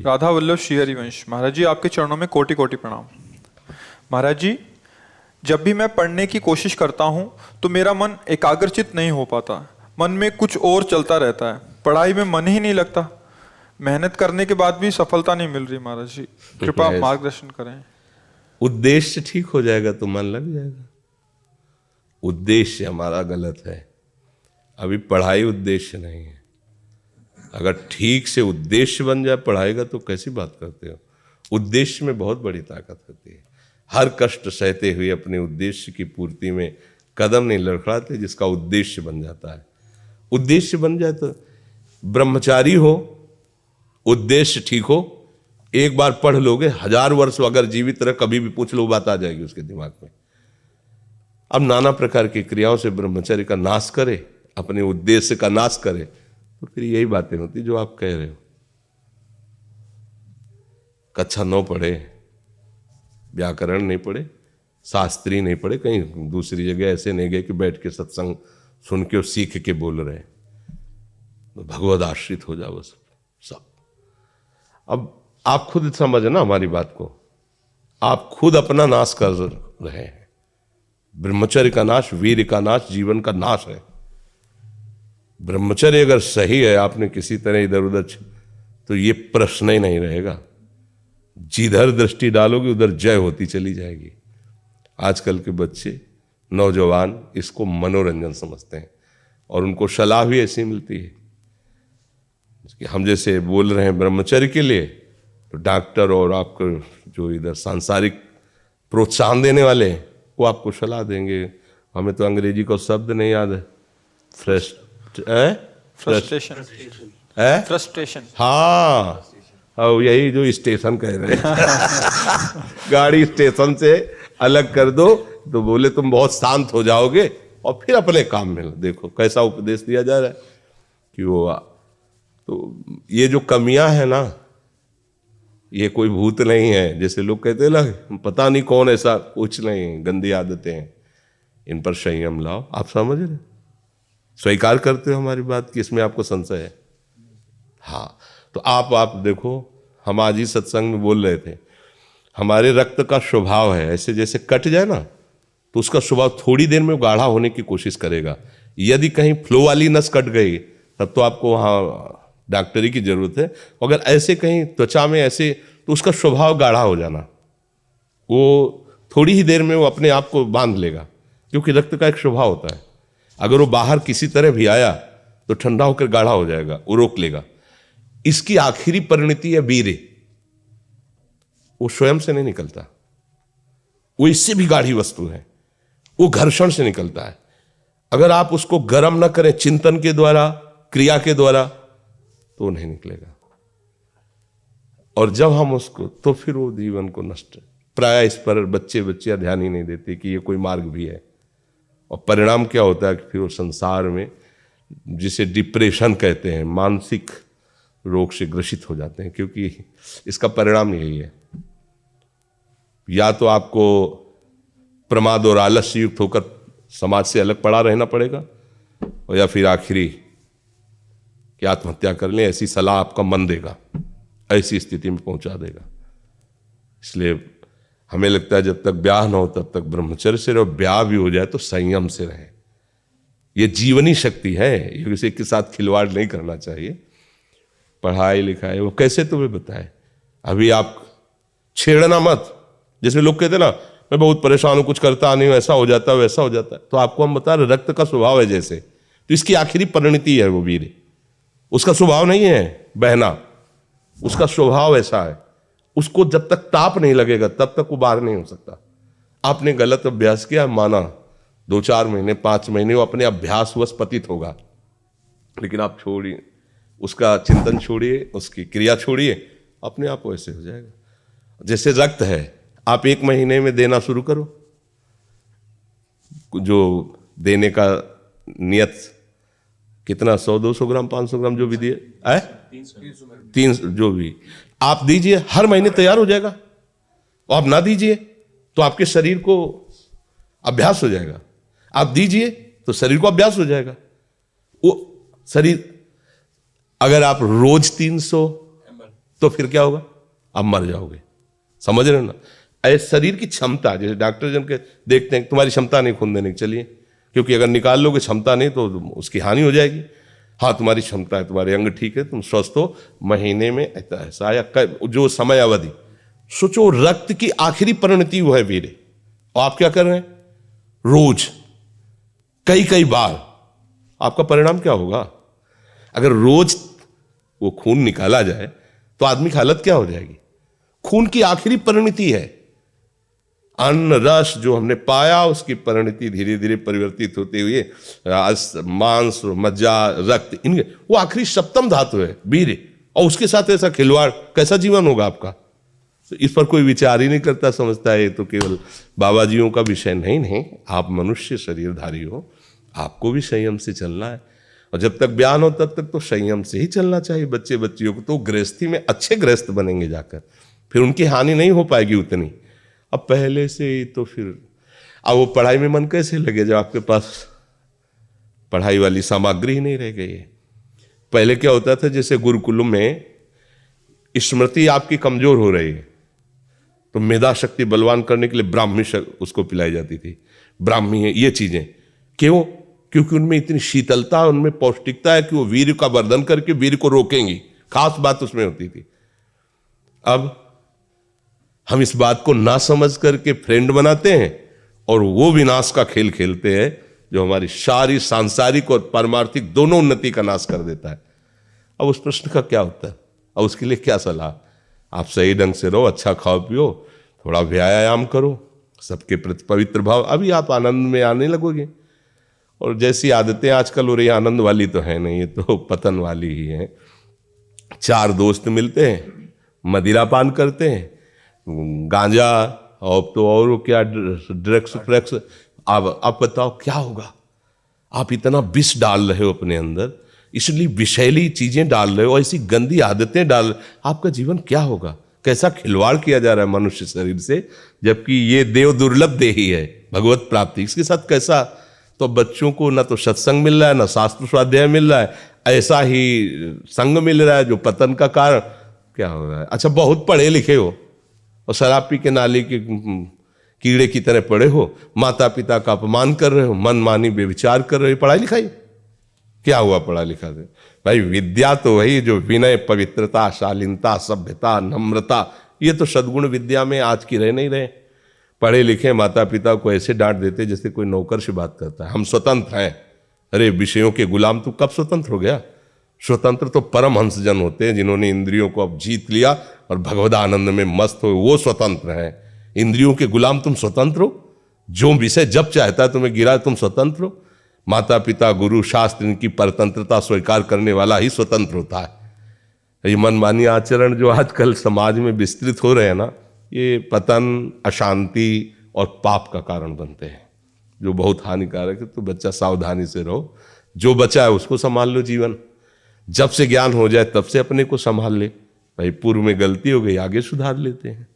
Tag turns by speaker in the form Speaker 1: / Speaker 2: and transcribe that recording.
Speaker 1: राधा वल्लभ श्री हरिवंश। महाराज जी, आपके चरणों में कोटि कोटि प्रणाम। महाराज जी, जब भी मैं पढ़ने की कोशिश करता हूँ तो मेरा मन एकाग्रचित नहीं हो पाता, मन में कुछ और चलता रहता है, पढ़ाई में मन ही नहीं लगता। मेहनत करने के बाद भी सफलता नहीं मिल रही। महाराज जी, कृपा मार्गदर्शन करें।
Speaker 2: उद्देश्य ठीक हो जाएगा तो मन लग जाएगा। उद्देश्य हमारा गलत है, अभी पढ़ाई उद्देश्य नहीं है। अगर ठीक से उद्देश्य बन जाए पढ़ाई का तो कैसी बात करते हो। उद्देश्य में बहुत बड़ी ताकत होती है। हर कष्ट सहते हुए अपने उद्देश्य की पूर्ति में कदम नहीं लड़खड़ाते, जिसका उद्देश्य बन जाता है। उद्देश्य बन जाए तो ब्रह्मचारी हो, उद्देश्य ठीक हो, एक बार पढ़ लोगे, 1000 वर्ष अगर जीवित रह कभी भी पूछ लो बात आ जाएगी उसके दिमाग में। अब नाना प्रकार की क्रियाओं से ब्रह्मचर्य का नाश करे, अपने उद्देश्य का नाश करे, तो फिर यही बातें होती जो आप कह रहे हो। कक्षा 9 पढ़े, व्याकरण नहीं पढ़े, शास्त्री नहीं पढ़े, कहीं दूसरी जगह ऐसे नहीं गए कि बैठ के सत्संग सुन के और सीख के बोल रहे हैं, तो भगवद आश्रित हो जाओ सब। अब आप खुद समझ ना हमारी बात को, आप खुद अपना नाश कर रहे हैं। ब्रह्मचर्य का नाश वीर का नाश, जीवन का नाश है। ब्रह्मचर्य अगर सही है, आपने किसी तरह इधर उधर, तो ये प्रश्न ही नहीं रहेगा। जिधर दृष्टि डालोगे उधर जय होती चली जाएगी। आजकल के बच्चे नौजवान इसको मनोरंजन समझते हैं और उनको सलाह भी ऐसी मिलती है कि हम जैसे बोल रहे हैं ब्रह्मचर्य के लिए, तो डॉक्टर और आपको जो इधर सांसारिक प्रोत्साहन देने वाले हैं वो आपको सलाह देंगे। हमें तो अंग्रेजी का शब्द नहीं याद है,
Speaker 1: फ्रस्ट्रेशन।
Speaker 2: हाँ, यही जो स्टेशन कह रहे हैं गाड़ी स्टेशन से अलग कर दो तो बोले तुम बहुत शांत हो जाओगे और फिर अपने काम में। देखो कैसा उपदेश दिया जा रहा है कि वो, तो ये जो कमियां है ना, ये कोई भूत नहीं है जैसे लोग कहते हैं ना, पता नहीं कौन, ऐसा कुछ नहीं, गंदी आदतें हैं, इन पर संयम लाओ। आप समझ रहे, स्वीकार करते हो हमारी बात कि इसमें आपको संशय है? हाँ, तो आप देखो, हम आज ही सत्संग में बोल रहे थे, हमारे रक्त का स्वभाव है ऐसे, जैसे कट जाए ना तो उसका स्वभाव थोड़ी देर में गाढ़ा होने की कोशिश करेगा। यदि कहीं फ्लो वाली नस कट गई तब तो आपको वहाँ डॉक्टरी की जरूरत है। अगर ऐसे कहीं त्वचा में ऐसे, तो उसका स्वभाव गाढ़ा हो जाना, वो थोड़ी ही देर में वो अपने आप को बांध लेगा, क्योंकि रक्त का एक स्वभाव होता है। अगर वो बाहर किसी तरह भी आया तो ठंडा होकर गाढ़ा हो जाएगा, वो रोक लेगा। इसकी आखिरी परिणति है वीर्य, वो स्वयं से नहीं निकलता, वो इससे भी गाढ़ी वस्तु है, वो घर्षण से निकलता है। अगर आप उसको गर्म न करें चिंतन के द्वारा, क्रिया के द्वारा, तो नहीं निकलेगा। और जब हम उसको, तो फिर वो जीवन को नष्ट, प्राय इस पर बच्चे ध्यान ही नहीं देते कि ये कोई मार्ग भी है। और परिणाम क्या होता है कि फिर वो संसार में, जिसे डिप्रेशन कहते हैं, मानसिक रोग से ग्रसित हो जाते हैं, क्योंकि इसका परिणाम यही है। या तो आपको प्रमाद और आलस्य युक्त होकर समाज से अलग पड़ा रहना पड़ेगा, और या फिर आखिरी कि आत्महत्या कर लें, ऐसी सलाह आपका मन देगा, ऐसी स्थिति में पहुंचा देगा। इसलिए हमें लगता है जब तक ब्याह न हो तब तक ब्रह्मचर्य से रहो, ब्याह भी हो जाए तो संयम से रहे। ये जीवनी शक्ति है, ये किसी के साथ खिलवाड़ नहीं करना चाहिए। पढ़ाई लिखाई वो कैसे तुम्हें बताए, अभी आप छेड़ना मत। जैसे लोग कहते ना, मैं बहुत परेशान हूं, कुछ करता नहीं हूं, ऐसा हो जाता है वैसा हो जाता है, तो आपको हम बता रहे रक्त का स्वभाव है जैसे, तो इसकी आखिरी परिणति है वो वीर। उसका स्वभाव नहीं है बहना, उसका स्वभाव ऐसा है, उसको जब तक ताप नहीं लगेगा तब तक वो बाहर नहीं हो सकता। आपने गलत अभ्यास किया, माना 2-4 महीने 5 महीने वो अपने अभ्यासवश पतित होगा, लेकिन आप छोड़िए, उसका चिंतन छोड़िए, उसकी क्रिया छोड़िए, अपने आप वैसे हो जाएगा। जैसे रक्त है, आप 1 महीने में देना शुरू करो, जो देने का नियत कितना, 100-200 ग्राम 500 ग्राम जो भी दिए, 300 जो भी आप दीजिए, हर महीने तैयार हो जाएगा। और आप ना दीजिए तो आपके शरीर को अभ्यास हो जाएगा, आप दीजिए तो शरीर को अभ्यास हो जाएगा। वो शरीर, अगर आप रोज 300 तो फिर क्या होगा? आप मर जाओगे। समझ रहे हो ना? ऐसे शरीर की क्षमता, जैसे डॉक्टर जन के देखते हैं तुम्हारी क्षमता नहीं खून देने की, चलिए, क्योंकि अगर निकाल लोगे क्षमता नहीं तो उसकी हानि हो जाएगी। हाँ तुम्हारी क्षमता है, तुम्हारे अंग ठीक है, तुम स्वस्थ हो, महीने में ऐसा या जो समय अवधि, सोचो रक्त की आखिरी परिणति वो है वीर्य, और आप क्या कर रहे हैं? रोज कई कई बार, आपका परिणाम क्या होगा? अगर रोज वो खून निकाला जाए तो आदमी की हालत क्या हो जाएगी? खून की आखिरी परिणति है। अन्न रस जो हमने पाया उसकी परिणति धीरे धीरे परिवर्तित होते हुए मांस, मज्जा, रक्त, इनके वो आखिरी सप्तम धातु है वीर्य, और उसके साथ ऐसा खिलवाड़, कैसा जीवन होगा आपका? तो इस पर कोई विचार ही नहीं करता, समझता है ये तो केवल बाबा जियों का विषय। नहीं नहीं, आप मनुष्य शरीरधारी हो, आपको भी संयम से चलना है, और जब तक ज्ञान हो तब तक तो संयम से ही चलना चाहिए। बच्चे बच्चियों को तो गृहस्थी में अच्छे गृहस्थ बनेंगे जाकर, फिर उनकी हानि नहीं हो पाएगी उतनी। अब पहले से ही तो फिर अब वो पढ़ाई में मन कैसे लगे जब आपके पास पढ़ाई वाली सामग्री ही नहीं रह गई है? पहले क्या होता था, जैसे गुरुकुलों में स्मृति आपकी कमजोर हो रही है तो मेधा शक्ति बलवान करने के लिए ब्राह्मी उसको पिलाई जाती थी, ब्राह्मी है ये चीजें। क्यों? क्योंकि उनमें इतनी शीतलता, उनमें पौष्टिकता है कि वो वीर्य का वर्धन करके वीर्य को रोकेंगी, खास बात उसमें होती थी। अब हम इस बात को ना समझ करके फ्रेंड बनाते हैं और वो विनाश का खेल खेलते हैं जो हमारी सारी सांसारिक और पारमार्थिक दोनों उन्नति का नाश कर देता है। अब उस प्रश्न का क्या होता है? अब उसके लिए क्या सलाह? आप सही ढंग से रहो, अच्छा खाओ पियो, थोड़ा व्यायाम करो, सबके प्रति पवित्र भाव, अभी आप आनंद में आने लगोगे। और जैसी आदतें आजकल हो रही, आनंद वाली तो है नहीं, ये तो पतन वाली ही है। 4 दोस्त मिलते हैं, मदिरा पान करते हैं, गांजा और तो और क्या ड्रग्स फ्रग्स, आप बताओ क्या होगा? आप इतना विष डाल रहे हो अपने अंदर, इसलिए विषैली चीजें डाल रहे हो, ऐसी गंदी आदतें डाल, आपका जीवन क्या होगा? कैसा खिलवाड़ किया जा रहा है मनुष्य शरीर से, जबकि ये देव दुर्लभ देही है भगवत प्राप्ति, इसके साथ कैसा? तो बच्चों को ना तो सत्संग मिल रहा है, ना शास्त्र स्वाध्याय मिल रहा है, ऐसा ही संग मिल रहा है जो पतन का कारण क्या हो रहा है। अच्छा, बहुत पढ़े लिखे हो और शराब पी के नाली के कीड़े की तरह पड़े हो, माता पिता का अपमान कर रहे हो, मन मानी बेविचार कर रहे हो, पढ़ाई लिखाई क्या हुआ? पढ़ा लिखा से भाई विद्या तो वही जो विनय, पवित्रता, शालीनता, सभ्यता, नम्रता, ये तो सद्गुण विद्या में आज की रह नहीं रहे। पढ़े लिखे माता पिता को ऐसे डांट देते जैसे कोई नौकर से बात करता है, हम स्वतंत्र हैं। अरे विषयों के गुलाम तू कब स्वतंत्र हो गया? स्वतंत्र तो परमहंस जन होते हैं जिन्होंने इंद्रियों को अब जीत लिया और भगवद आनंद में मस्त हो, वो स्वतंत्र हैं। इंद्रियों के गुलाम तुम स्वतंत्र हो, जो विषय जब चाहता है तुम्हें गिरा तुम स्वतंत्र हो। माता पिता, गुरु, शास्त्र, इनकी परतंत्रता स्वीकार करने वाला ही स्वतंत्र होता है। ये मनमानी आचरण जो आजकल समाज में विस्तृत हो रहे हैं ना, ये पतन, अशांति और पाप का कारण बनते हैं, जो बहुत हानिकारक है। तो बच्चा सावधानी से रहो, जो बचा है उसको संभाल लो जीवन। जब से ज्ञान हो जाए तब से अपने को संभाल ले। भाई पूर्व में गलती हो गई, आगे सुधार लेते हैं।